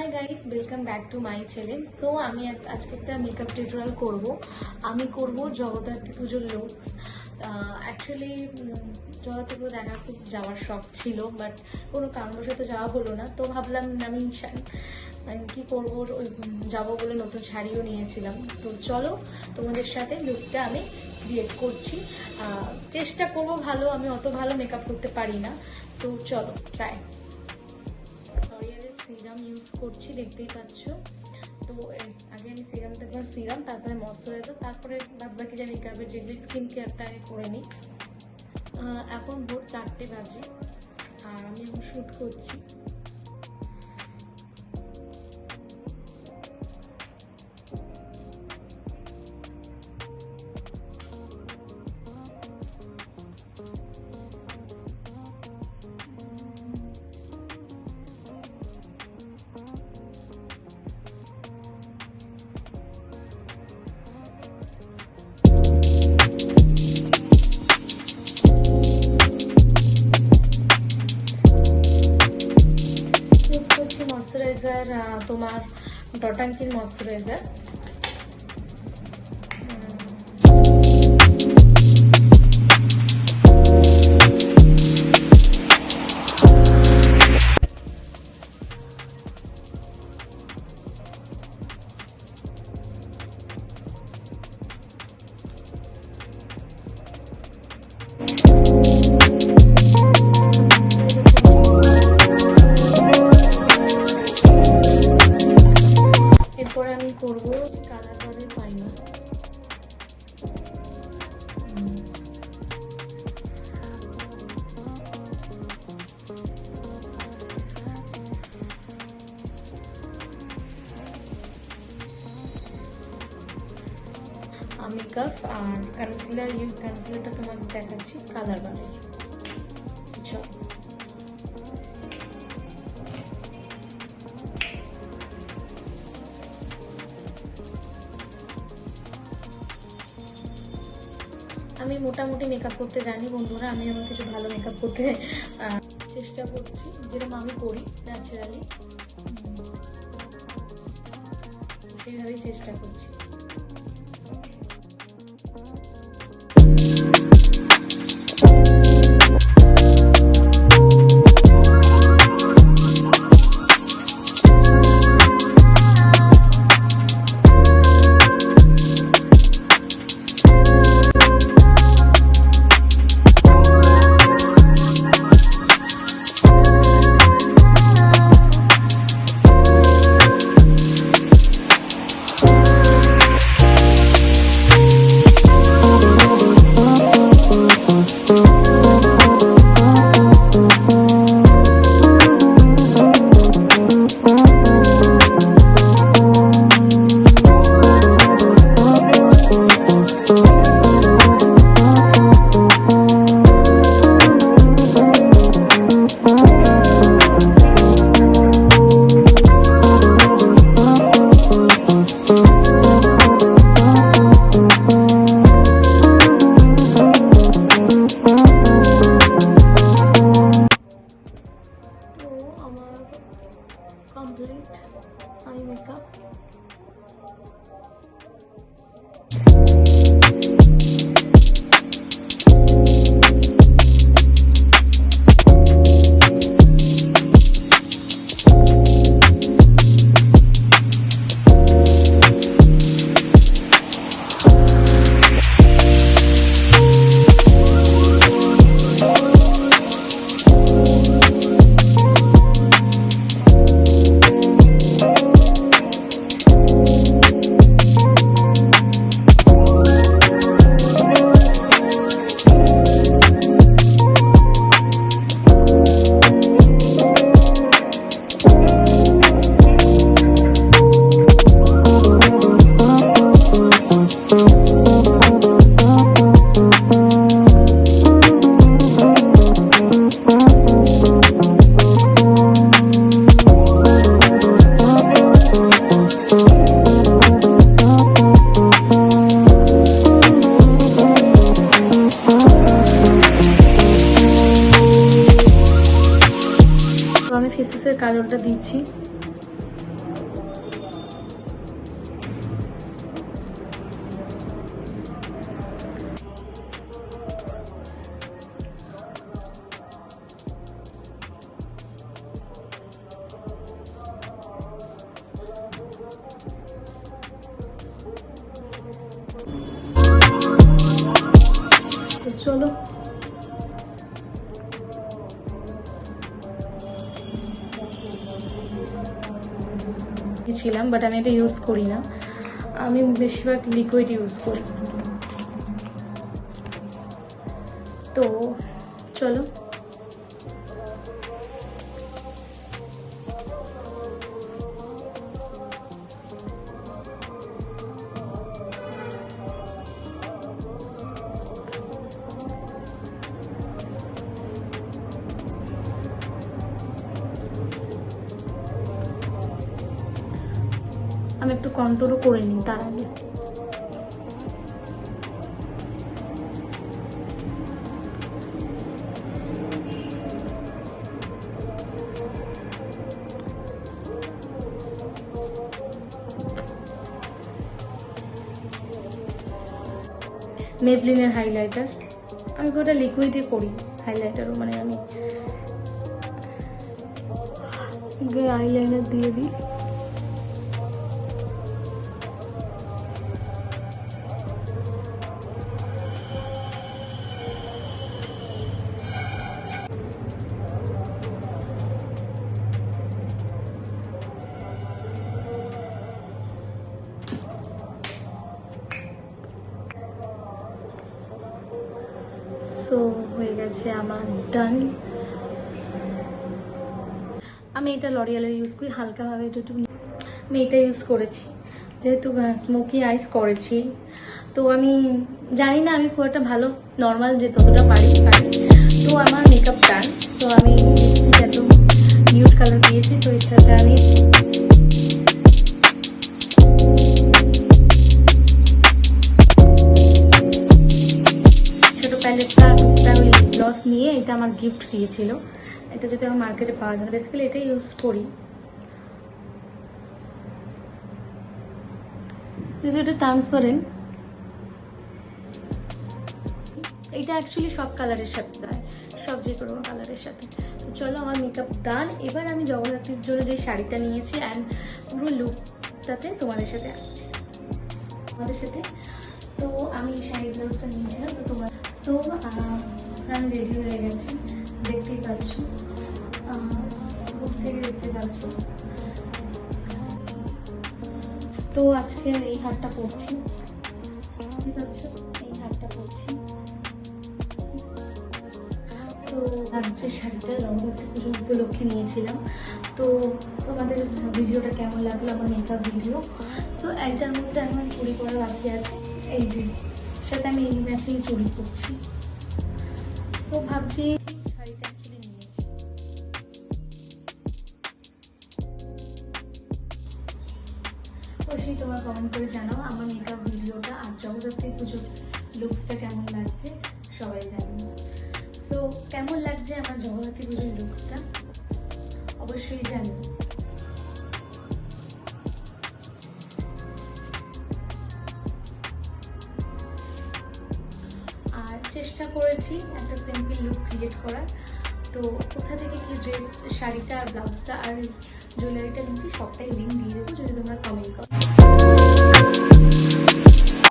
Hi guys, welcome back to my channel. So আমি আজকে একটা মেকআপ টিউটোরিয়াল করব। আমি করব জগদ্ধাত্রী পুজোর লুক। অ্যাকচুয়ালি জগদ্ধাত্রী পুজো দেখা খুব যাওয়ার শখ ছিল, বাট কোনো কারণবশত যাওয়া হলো না। তো ভাবলাম আমি কি করবো, ওই যাবো বলে নতুন শাড়িও নিয়েছিলাম। তো চলো তোমাদের সাথে লুকটা আমি ক্রিয়েট করছি। চেষ্টা করবো ভালো, আমি অত ভালো মেকআপ করতে পারি না। সো চলো ট্রাই। সিরাম ইউজ করছি, দেখতেই পাচ্ছ। তো আগে আমি সিরাম তারপরে ময়শ্চারাইজার, তারপরে বাদ বাকি যে মেকআপের যেগুলো স্কিন কেয়ারটা আগে করে নিই। এখন ভোর 4টে বাজে আর আমি এখন শ্যুট করছি। ময়শ্চারাইজার তোমার ডটাঙ্কির ময়শ্চারাইজার। এরপরে আমি করবো কালার বারের পাইনা। মেকআপ আর কনসিলারটা তোমাকে দেখাচ্ছি কালার বারের। চলো আমি মোটামুটি মেকআপ করতে জানি বন্ধুরা। আমি আমার কিছু ভালো মেকআপ করতে চেষ্টা করছি, যেরকম আমি করি ন্যাচারালি, এইভাবেই চেষ্টা করছি। Complete eye makeup. আমি ফেসেসের কাজলটা দিচ্ছি। চলো। ছিলাম বাট আমি এটা ইউজ করি না, আমি বেশিরভাগ লিকুইড ইউজ করি। তো চলো। আমি একটু কন্ট্রোলও করে নিই তার আগে। মেবলিনের হাইলাইটার, আমি ওটা লিকুইডে করি হাইলাইটারও, মানে আমি আইলাইনার দিয়ে দিই। সো হয়ে গেছে আমার ডান। আমি এটা লরিয়ালের ইউজ করি, হালকাভাবে একটু আমি এটা ইউজ করেছি যেহেতু স্মোকি আইস করেছি। তো আমি জানি না আমি খুব একটা ভালো নর্মাল যে ততটা পারি। তো আমার মেকআপ ডান। তো আমি এত নিউড কালার দিয়েছি, তো এর সাথে আমি ছোটো প্যালেটটা টুকটা ওই গ্লস নিয়ে এটা আমার গিফট দিয়েছিল। এটা যদি আমার মার্কেটে পাওয়া যায়, বেসিক্যালি এটাই ইউজ করি। যদি এটা ট্রান্সপারেন্ট, এটা অ্যাকচুয়ালি সব কালারের সাথে যায়, সব যে কোনো কালারের সাথে। তো চলো, আমার মেকআপ ডান। এবার আমি জগদ্ধাত্রীর জন্য যে শাড়িটা নিয়েছি অ্যান্ড পুরো লুকটাতে তোমাদের সাথে আসছি তোমাদের সাথে। তো আমি শাড়ি ব্লাউজটা নিয়েছিলাম। তো তোমার সো আমি রেডি হয়ে গেছি, দেখতেই পাচ্ছ, বুক থেকে দেখতে পাচ্ছ। তো আজকে এই হারটা পরছি, দেখতে পাচ্ছ, এই হারটা পরছি। সো আজকে শাড়িটা জগদ্ধাত্রী পুজো উপলক্ষে নিয়েছিলাম। তো তোমাদের ভিডিওটা কেমন লাগলো, আমার মেকআপ ভিডিও। সো একটার মধ্যে এখন চুড়ি পরা বাকি আছে, এই যে সাথে আমি এই ম্যাচেই চুড়ি পরছি। সো ভাবছি শাড়িটা অ্যাকচুয়ালি নিয়েছি। অবশ্যই তোমরা কমেন্ট করে জানাও আমার মেকআপ ভিডিওটা আর জগদ্ধাত্রী পুজোর লুকসটা কেমন লাগছে, সবাই জানাও। সো কেমন লাগছে আমার জগদ্ধাত্রী পুজোর লুকসটা অবশ্যই জানিও। আর চেষ্টা করেছি একটা সিম্পল লুক ক্রিয়েট করার। তো কোথা থেকে কি ড্রেস, শাড়িটা আর ব্লাউজটা আর জুয়েলারিটা নিচ্ছি সবটাই লিঙ্ক দিয়ে দেবো যদি তোমরা কমেন্ট করো।